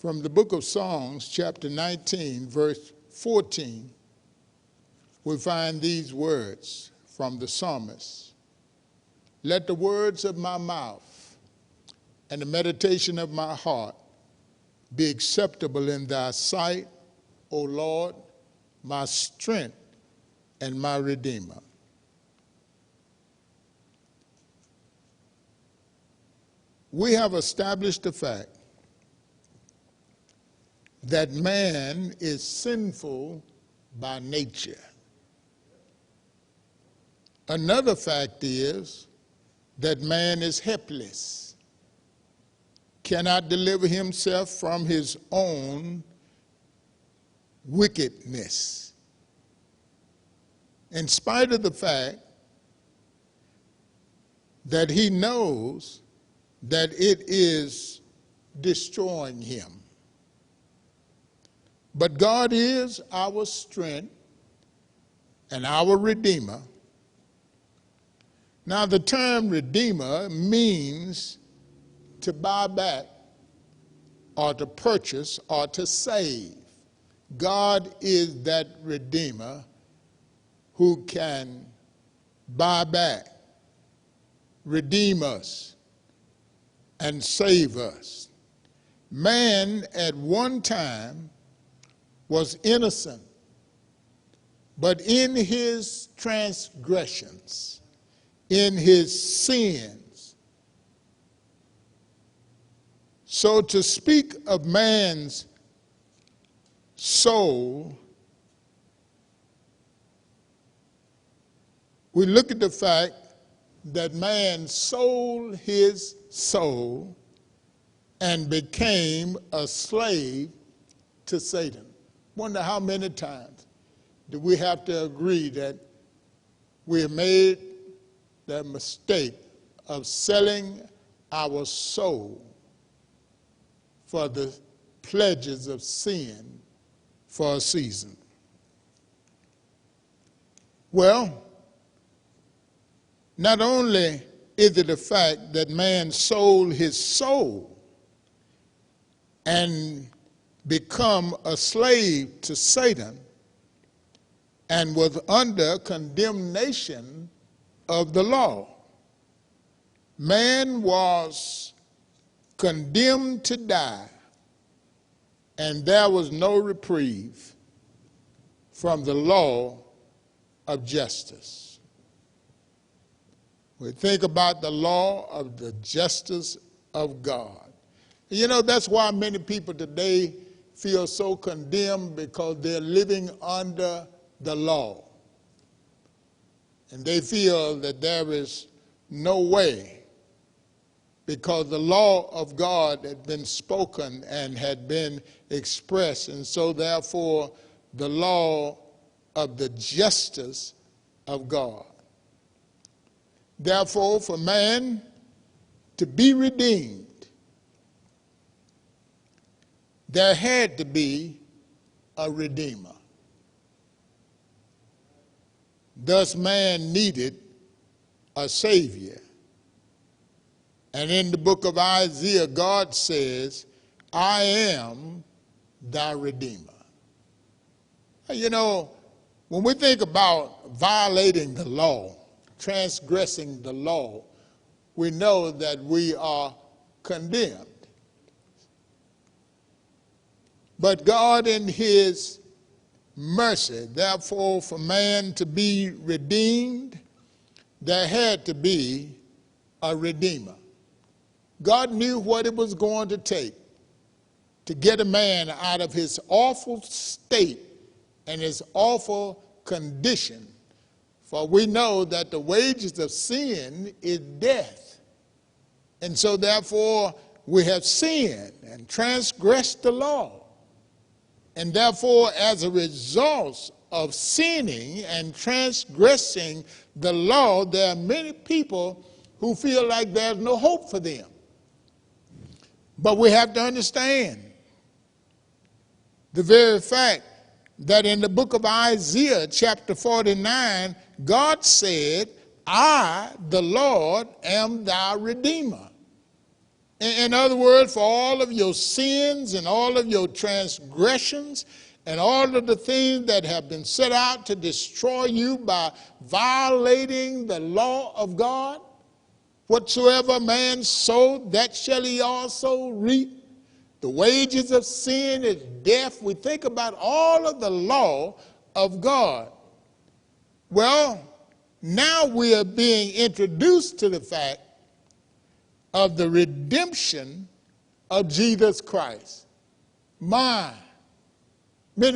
From the book of Songs, chapter 19, verse 14, we find these words from the psalmist. Let the words of my mouth and the meditation of my heart be acceptable in thy sight, O Lord, my strength and my Redeemer. We have established the fact that man is sinful by nature. Another fact is that man is helpless, cannot deliver himself from his own wickedness, in spite of the fact that he knows that it is destroying him. But God is our strength and our Redeemer. Now, the term Redeemer means to buy back or to purchase or to save. God is that Redeemer who can buy back, redeem us, and save us. Man at one time was innocent, but in his transgressions, in his sins, so to speak of man's soul, we look at the fact that man sold his soul and became a slave to Satan. Wonder how many times do we have to agree that we have made the mistake of selling our soul for the pledges of sin for a season? Well, not only is it a fact that man sold his soul and become a slave to Satan and was under condemnation of the law. Man was condemned to die, and there was no reprieve from the law of justice. We think about the law of the justice of God. You know, that's why many people today feel so condemned, because they're living under the law. And they feel that there is no way, because the law of God had been spoken and had been expressed. And so therefore, the law of the justice of God. Therefore, for man to be redeemed, there had to be a redeemer. Thus man needed a savior. And in the book of Isaiah, God says, I am thy redeemer. You know, when we think about violating the law, transgressing the law, we know that we are condemned. But God in his mercy, therefore, for man to be redeemed, there had to be a redeemer. God knew what it was going to take to get a man out of his awful state and his awful condition. For we know that the wages of sin is death. And so therefore we have sinned and transgressed the law. And therefore, as a result of sinning and transgressing the law, there are many people who feel like there's no hope for them. But we have to understand the very fact that in the book of Isaiah, chapter 49, God said, I, the Lord, am thy redeemer. In other words, for all of your sins and all of your transgressions and all of the things that have been set out to destroy you by violating the law of God, whatsoever man sowed, that shall he also reap. The wages of sin is death. We think about all of the law of God. Well, now we are being introduced to the fact of the redemption of Jesus Christ. Many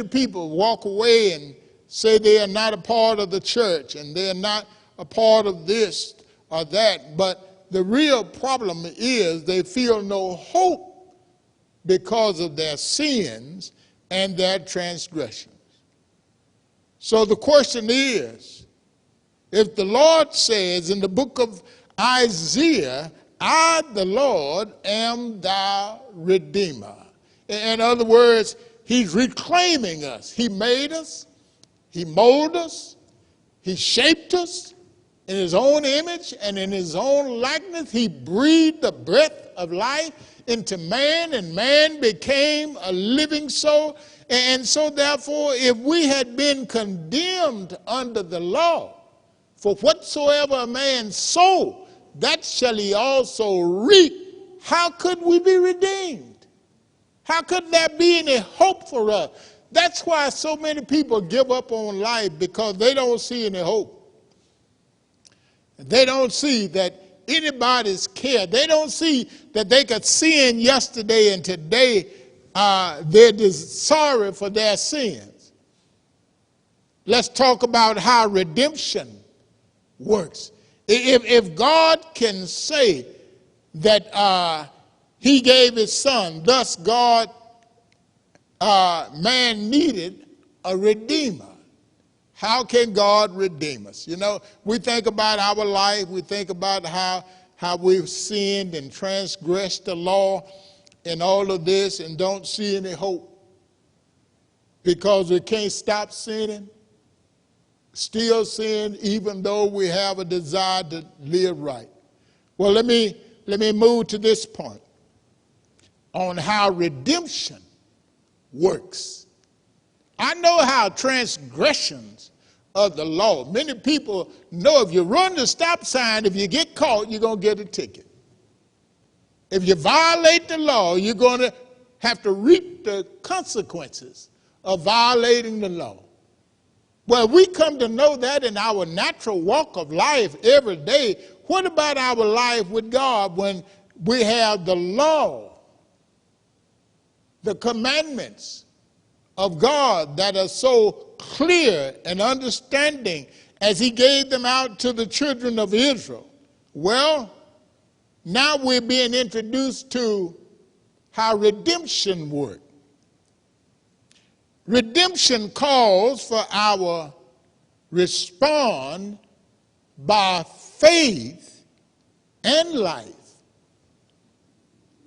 people walk away and say they are not a part of the church and they are not a part of this or that, but the real problem is they feel no hope because of their sins and their transgressions. So the question is, if the Lord says in the book of Isaiah, I, the Lord, am thy redeemer. In other words, he's reclaiming us. He made us. He molded us. He shaped us in his own image and in his own likeness. He breathed the breath of life into man, and man became a living soul. And so therefore, if we had been condemned under the law, for whatsoever a man sowed, that shall he also reap. How could we be redeemed? How could there be any hope for us? That's why so many people give up on life, because they don't see any hope. They don't see that anybody's care. They don't see that they could sin yesterday and today they're sorry for their sins. Let's talk about how redemption works. If God can say that he gave his son, thus man needed a redeemer. How can God redeem us? You know, we think about our life, we think about how we've sinned and transgressed the law and all of this and don't see any hope because we can't stop sinning. Still sin, even though we have a desire to live right. Well, let me move to this point on how redemption works. I know how transgressions of the law. Many people know if you run the stop sign, if you get caught, you're going to get a ticket. If you violate the law, you're going to have to reap the consequences of violating the law. Well, we come to know that in our natural walk of life every day. What about our life with God when we have the law, the commandments of God that are so clear and understanding as he gave them out to the children of Israel? Well, now we're being introduced to how redemption works. Redemption calls for our response by faith and life.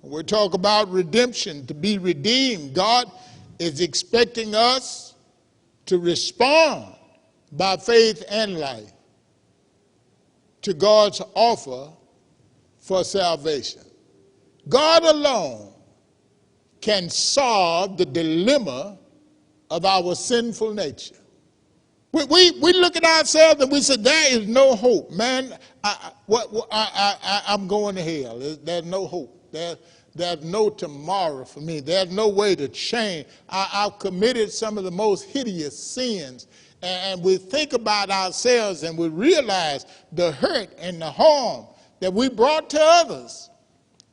When we talk about redemption, to be redeemed, God is expecting us to respond by faith and life to God's offer for salvation. God alone can solve the dilemma of our sinful nature. We look at ourselves and we say, there is no hope. Man, I'm going to hell. There's no hope. There's no tomorrow for me. There's no way to change. I've committed some of the most hideous sins. And we think about ourselves and we realize the hurt and the harm that we brought to others.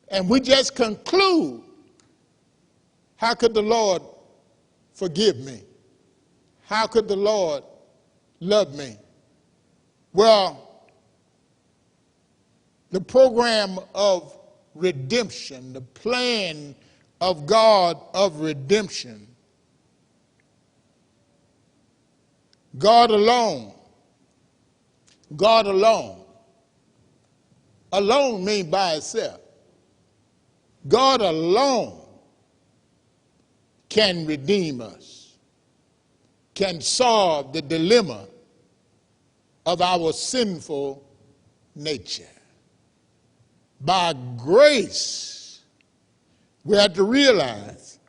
And we just conclude, how could the Lord forgive me? How could the Lord love me? Well, the program of redemption, the plan of God of redemption, God alone means by itself. God alone can redeem us, can solve the dilemma of our sinful nature. By grace, we have to realize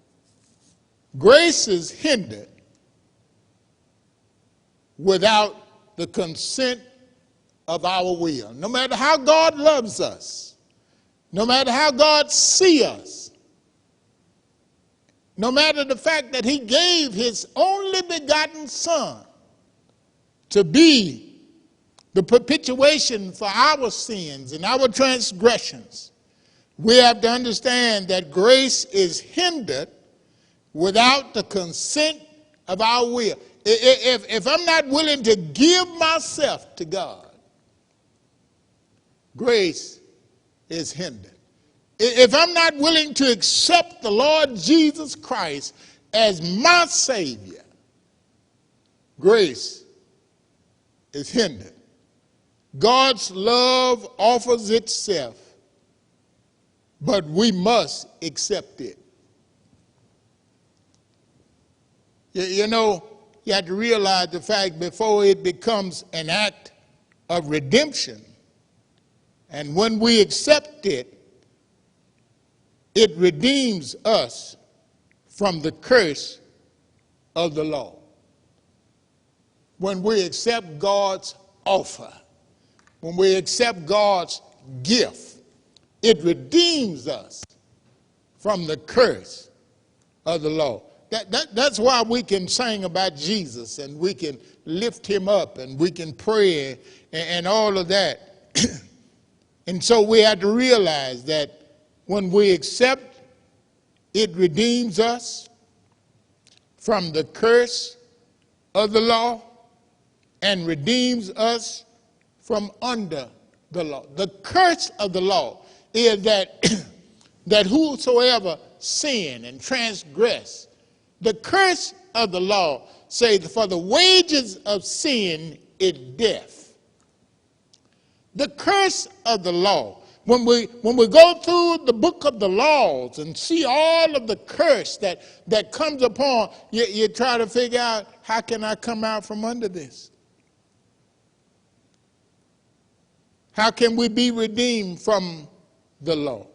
grace is hindered without the consent of our will. No matter how God loves us, no matter how God sees us, no matter the fact that he gave his only begotten Son to be the perpetuation for our sins and our transgressions, we have to understand that grace is hindered without the consent of our will. If I'm not willing to give myself to God, grace is hindered. If I'm not willing to accept the Lord Jesus Christ as my Savior, grace is hindered. God's love offers itself, but we must accept it. You know, you have to realize the fact before it becomes an act of redemption, and when we accept it, it redeems us from the curse of the law. When we accept God's offer, when we accept God's gift, it redeems us from the curse of the law. That's why we can sing about Jesus and we can lift him up and we can pray and all of that. And so we have to realize that when we accept, it redeems us from the curse of the law and redeems us from under the law. The curse of the law is that whosoever sin and transgress, the curse of the law says, for the wages of sin is death. The curse of the law, when we go through the book of the laws and see all of the curse that comes upon, you try to figure out, how can I come out from under this? How can we be redeemed from the law?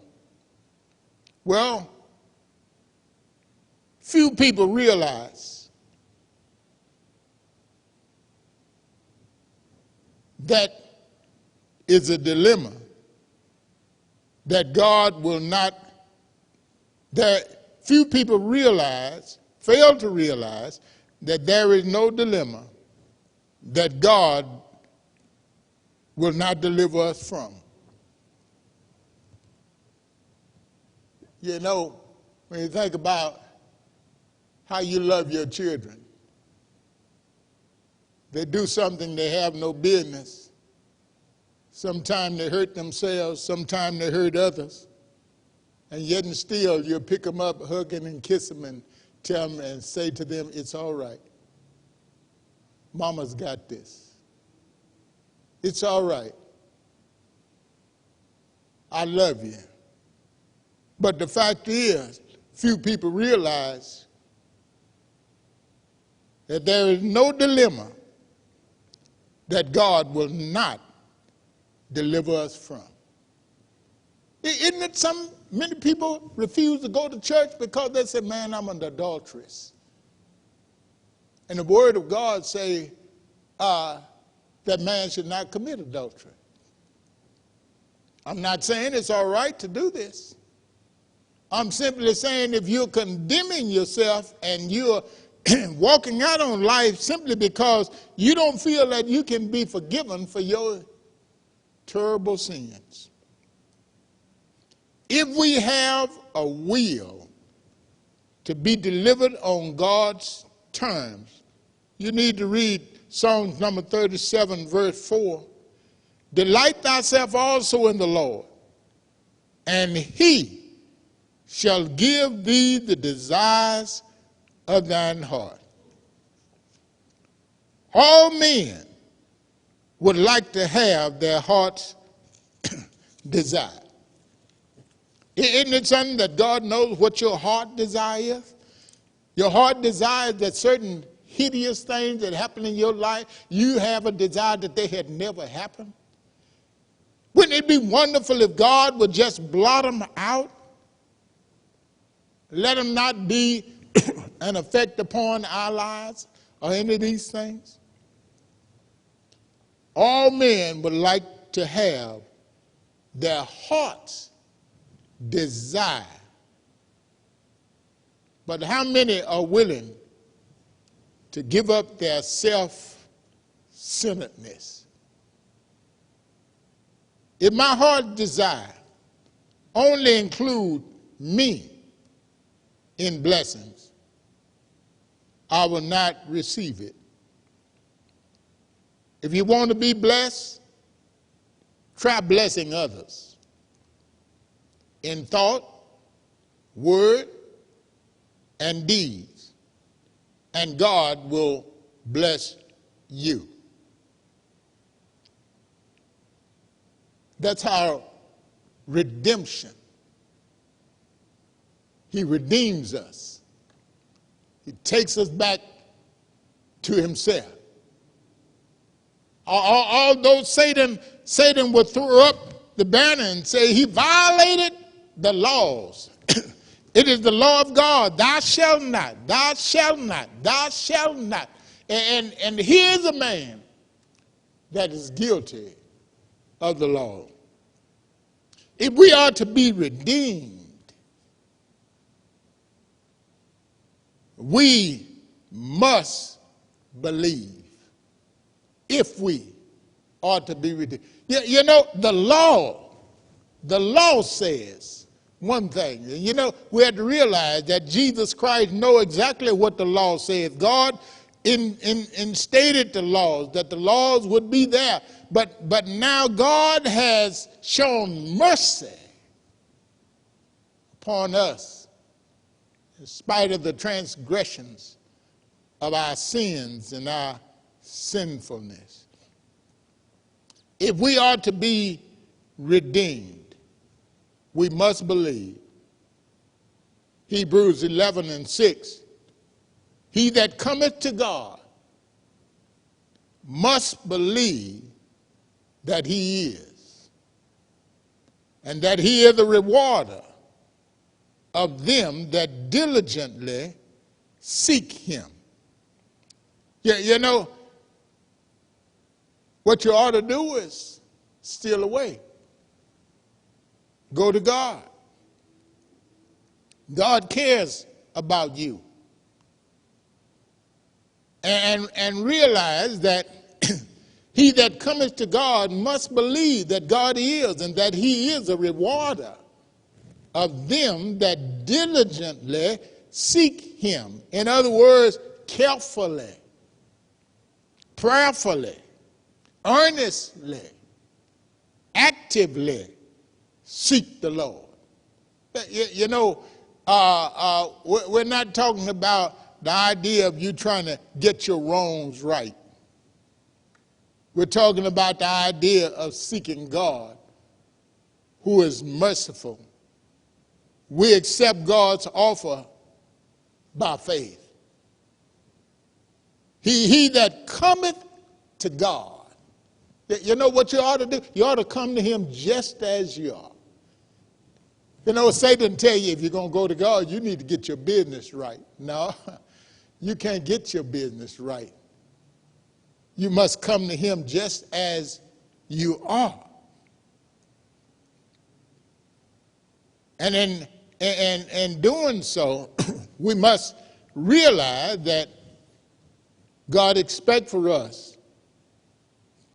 Well, few people realize that is a dilemma that God will not, that few people fail to realize that there is no dilemma that God will not deliver us from. You know, when you think about how you love your children, they do something they have no business. Sometimes they hurt themselves, sometimes they hurt others. And yet and still, you'll pick them up, hug them and kiss them and tell them and say to them, it's all right. Mama's got this. It's all right. I love you. But the fact is, few people realize that there is no dilemma that God will not deliver us from. Isn't it many people refuse to go to church because they say, man, I'm an adulteress. And the word of God say that man should not commit adultery. I'm not saying it's all right to do this. I'm simply saying if you're condemning yourself and you're walking out on life simply because you don't feel that you can be forgiven for your terrible sins. If we have a will to be delivered on God's terms, you need to read Psalms number 37, verse 4. Delight thyself also in the Lord, and he shall give thee the desires of thine heart. All men would like to have their heart's desire. Isn't it something that God knows what your heart desire is? Your heart desires that certain hideous things that happen in your life, you have a desire that they had never happened. Wouldn't it be wonderful if God would just blot them out? Let them not be an effect upon our lives or any of these things? All men would like to have their heart's desire. But how many are willing to give up their self-centeredness? If my heart's desire only include me in blessings, I will not receive it. If you want to be blessed, try blessing others in thought, word, and deeds, and God will bless you. That's our redemption. He redeems us. He takes us back to himself. Although Satan would throw up the banner and say he violated the laws. It is the law of God. Thou shalt not, thou shalt not, thou shalt not. And here's a man that is guilty of the law. If we are to be redeemed, we must believe. If we are to be redeemed. You know, the law says one thing. You know, we have to realize that Jesus Christ knows exactly what the law says. God instated the laws, that the laws would be there. But now God has shown mercy upon us in spite of the transgressions of our sins and our sinfulness. If we are to be redeemed, we must believe. Hebrews 11:6. He that cometh to God must believe that he is, and that he is the rewarder of them that diligently seek him. You know, what you ought to do is steal away. Go to God. God cares about you. And realize that he that cometh to God must believe that God is, and that he is a rewarder of them that diligently seek him. In other words, carefully, prayerfully, earnestly, actively seek the Lord. You know, We're not talking about the idea of you trying to get your wrongs right. We're talking about the idea of seeking God, who is merciful. We accept God's offer by faith. He that cometh to God. You know what you ought to do? You ought to come to him just as you are. You know, Satan tell you if you're going to go to God, you need to get your business right. No, you can't get your business right. You must come to him just as you are. And in doing so, we must realize that God expects for us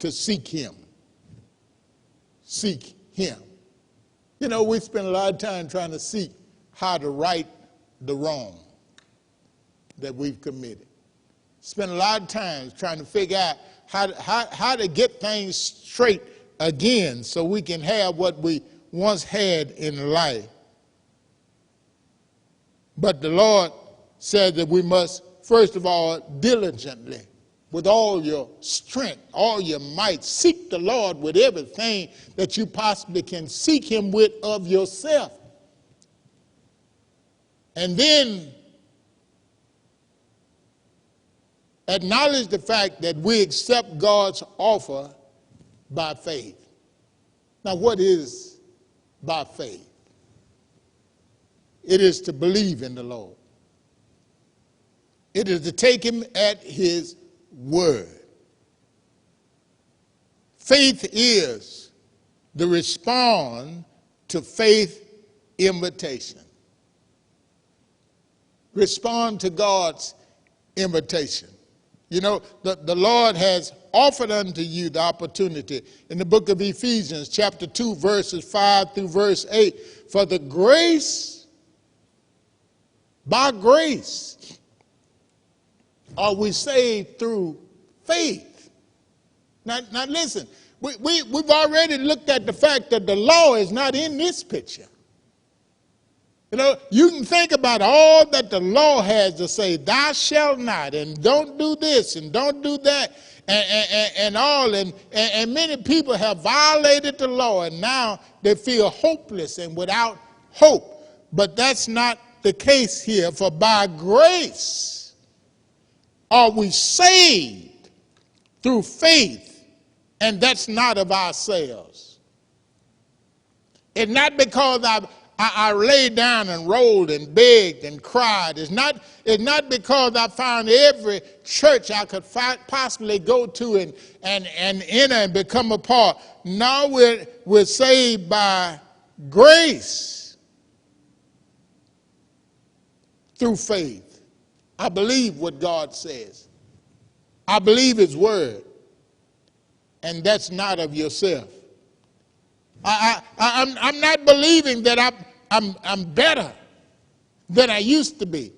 to seek him. Seek him. You know, we spend a lot of time trying to seek how to right the wrong that we've committed. Spend a lot of time trying to figure out how to get things straight again so we can have what we once had in life. But the Lord said that we must, first of all, diligently, with all your strength, all your might, seek the Lord with everything that you possibly can seek him with of yourself. And then acknowledge the fact that we accept God's offer by faith. Now, what is by faith? It is to believe in the Lord. It is to take him at his word. Faith is the response to faith invitation. Respond to God's invitation. You know, the Lord has offered unto you the opportunity in the book of Ephesians, chapter 2, verses 5 through verse 8. For the grace, by grace, are we saved through faith. Now listen, we've already looked at the fact that the law is not in this picture. You know, you can think about all that the law has to say, thou shalt not, and don't do this, and don't do that, and all. And many people have violated the law, and now they feel hopeless and without hope. But that's not the case here. For by grace are we saved through faith, and that's not of ourselves. It's not because I laid down and rolled and begged and cried. It's not because I found every church I could possibly go to and enter and become a part. No, we're saved by grace through faith. I believe what God says. I believe his word. And that's not of yourself. I'm not believing that I'm better than I used to be.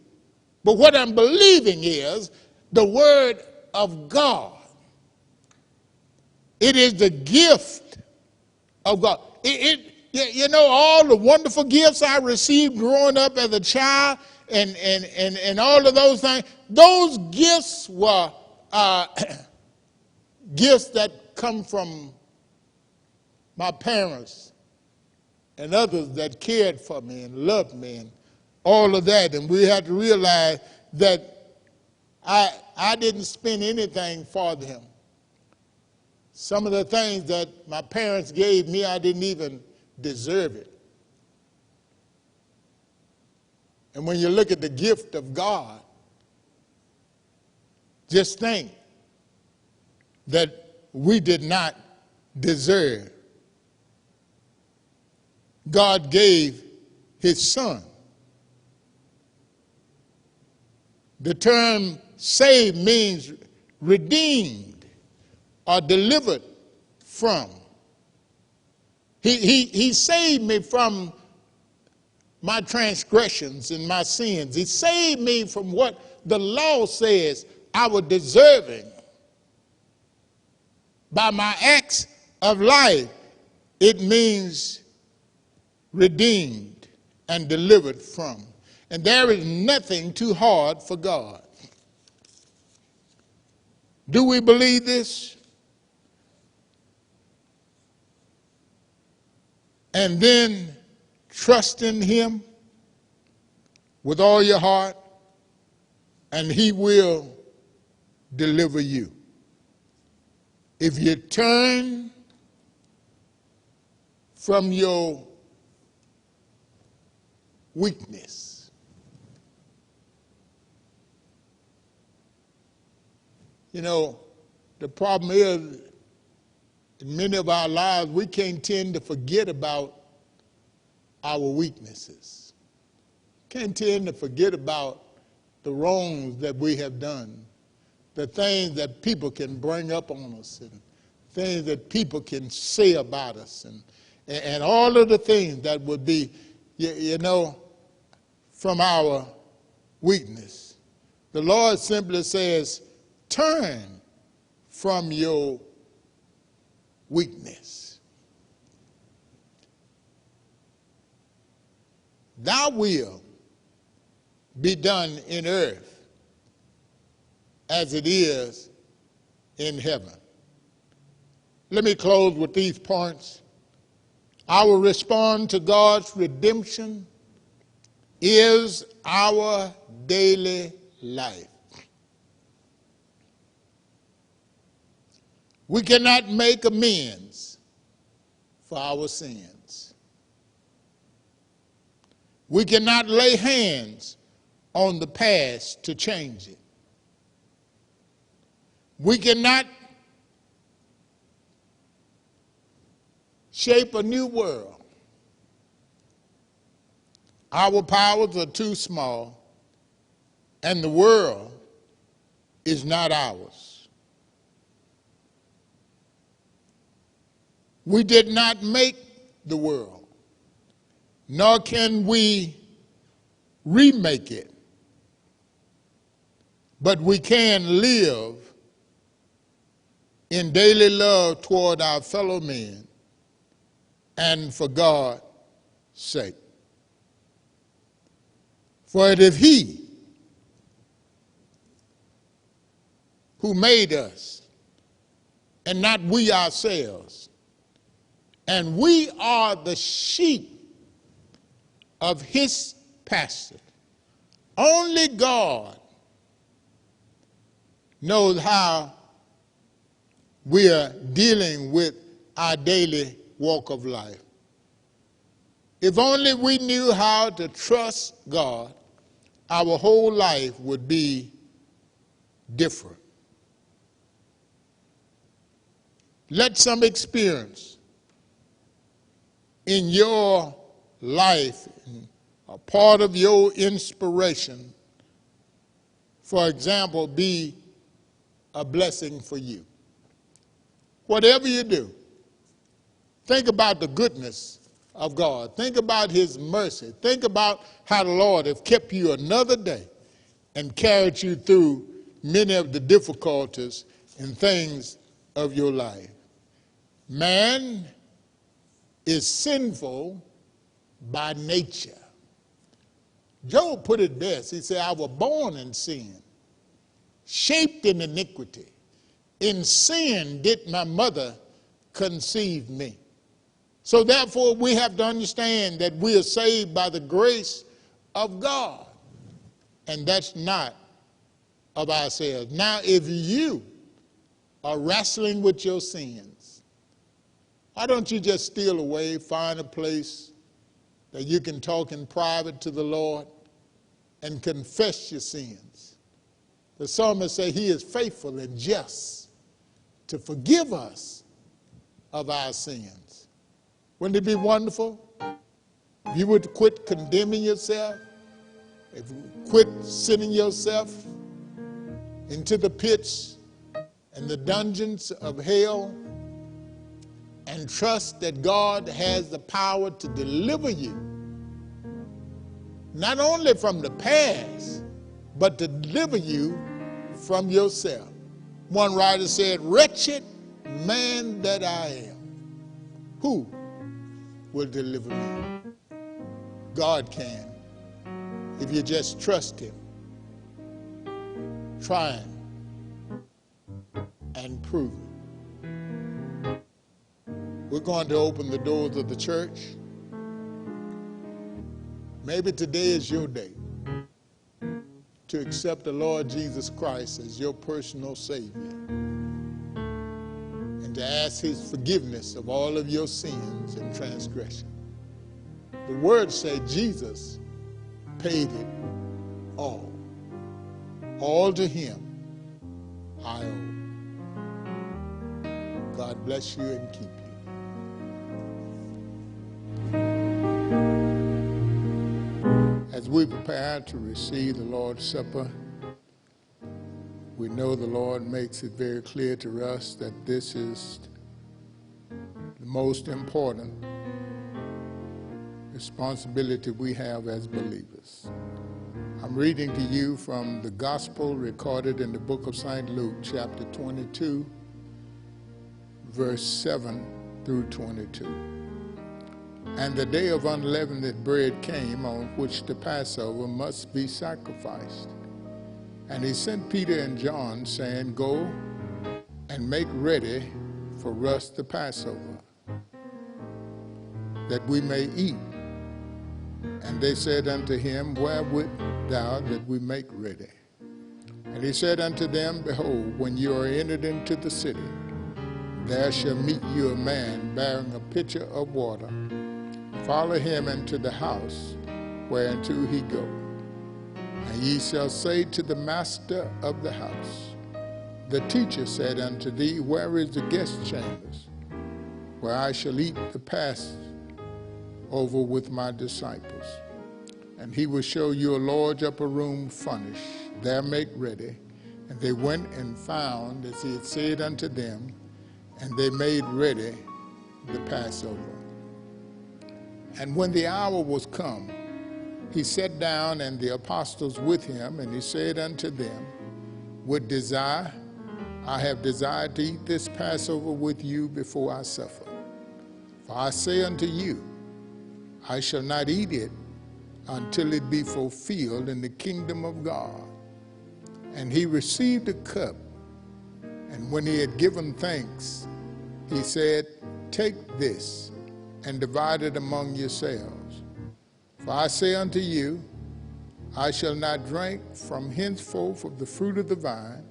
But what I'm believing is the word of God. It is the gift of God. You know, all the wonderful gifts I received growing up as a child and all of those things, those gifts were gifts that come from my parents and others that cared for me and loved me and all of that. And we had to realize that I didn't spend anything for them. Some of the things that my parents gave me, I didn't even deserve it. And when you look at the gift of God, just think that we did not deserve. God gave his son. The term saved means redeemed or delivered from. He saved me from my transgressions and my sins. He saved me from what the law says I was deserving. By my acts of life, it means redeemed and delivered from. And there is nothing too hard for God. Do we believe this? And then trust in him with all your heart, and he will deliver you. If you turn from your weakness, you know, the problem is, in many of our lives, we can tend to forget about our weaknesses. Can tend to forget about the wrongs that we have done, the things that people can bring up on us, and things that people can say about us, and all of the things that would be, you know, from our weakness. The Lord simply says, turn from your weakness. Thy will be done in earth as it is in heaven. Let me close with these points. Our response to God's redemption is our daily life. We cannot make amends for our sins. We cannot lay hands on the past to change it. We cannot shape a new world. Our powers are too small, and the world is not ours. We did not make the world, nor can we remake it, but we can live in daily love toward our fellow men and for God's sake. For it is he who made us and not we ourselves. And we are the sheep of his pasture. Only God knows how we are dealing with our daily walk of life. If only we knew how to trust God, our whole life would be different. Let some experience in your life, a part of your inspiration, for example, be a blessing for you. Whatever you do, think about the goodness of God. Think about his mercy. Think about how the Lord has kept you another day and carried you through many of the difficulties and things of your life. Man is sinful by nature. Job put it best. He said, I was born in sin, shaped in iniquity. In sin did my mother conceive me. So therefore we have to understand that we are saved by the grace of God. And that's not of ourselves. Now, if you are wrestling with your sins, why don't you just steal away, find a place that you can talk in private to the Lord and confess your sins. The psalmist said he is faithful and just to forgive us of our sins. Wouldn't it be wonderful if you would quit condemning yourself, if you quit sending yourself into the pits and the dungeons of hell, and trust that God has the power to deliver you, not only from the past, but to deliver you from yourself. One writer said, wretched man that I am, who will deliver me? God can. if you just trust him. Try him and prove it. We're going to open the doors of the church. Maybe today is your day to accept the Lord Jesus Christ as your personal Savior and to ask his forgiveness of all of your sins and transgression. The word said Jesus paid it all. All to him I owe. God bless you and keep you. As we prepare to receive the Lord's Supper, we know the Lord makes it very clear to us that this is the most important responsibility we have as believers. I'm reading to you from the gospel recorded in the book of St. Luke, chapter 22, verse 7 through 22. And the day of unleavened bread came, on which the Passover must be sacrificed. And he sent Peter and John, saying, Go and make ready for us the Passover, that we may eat. And they said unto him, Where wilt thou that we make ready? And he said unto them, Behold, when you are entered into the city, there shall meet you a man bearing a pitcher of water. Follow him into the house whereunto he go. And ye shall say to the master of the house, The teacher said unto thee, Where is the guest chambers, where I shall eat the Passover with my disciples? And he will show you a large upper room furnished. There make ready. And they went and found as he had said unto them, and they made ready the Passover. And when the hour was come, he sat down, and the apostles with him, and he said unto them, I have desired to eat this Passover with you before I suffer. For I say unto you, I shall not eat it until it be fulfilled in the kingdom of God. And he received a cup, and when he had given thanks, he said, Take this, and divide it among yourselves. For I say unto you, I shall not drink from henceforth of the fruit of the vine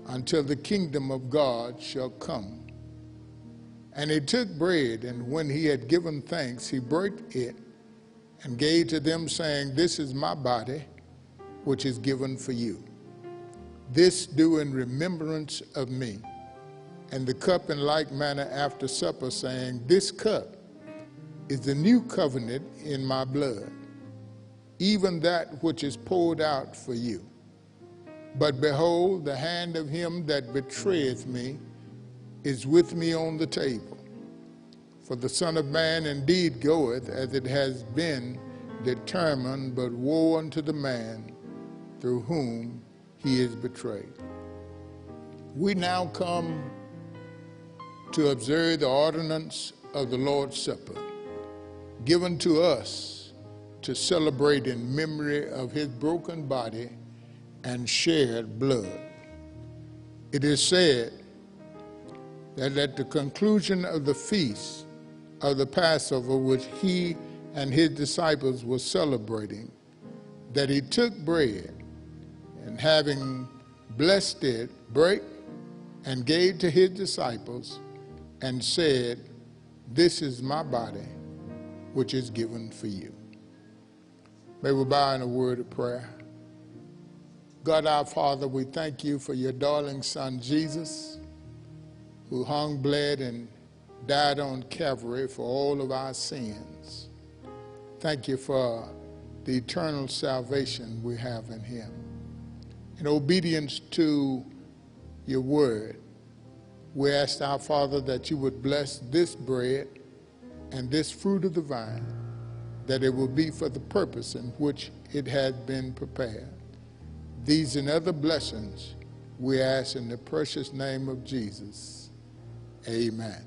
until the kingdom of God shall come. And he took bread, and when he had given thanks, he brake it and gave to them, saying, This is my body, which is given for you. This do in remembrance of me. And the cup in like manner after supper, saying, This cup is the new covenant in my blood, even that which is poured out for you. But behold, the hand of him that betrayeth me is with me on the table. For the Son of Man indeed goeth as it has been determined, but woe unto the man through whom he is betrayed. We now come to observe the ordinance of the Lord's Supper, given to us to celebrate in memory of his broken body and shed blood. It is said that at the conclusion of the feast of the Passover, which he and his disciples were celebrating, that he took bread, and having blessed it, brake and gave to his disciples, and said, This is my body, which is given for you. May we bow in a word of prayer. God our Father, we thank you for your darling Son, Jesus, who hung, bled, and died on Calvary for all of our sins. Thank you for the eternal salvation we have in him. In obedience to your word, we ask our Father that you would bless this bread and this fruit of the vine, that it will be for the purpose in which it had been prepared. These and other blessings we ask in the precious name of Jesus. Amen.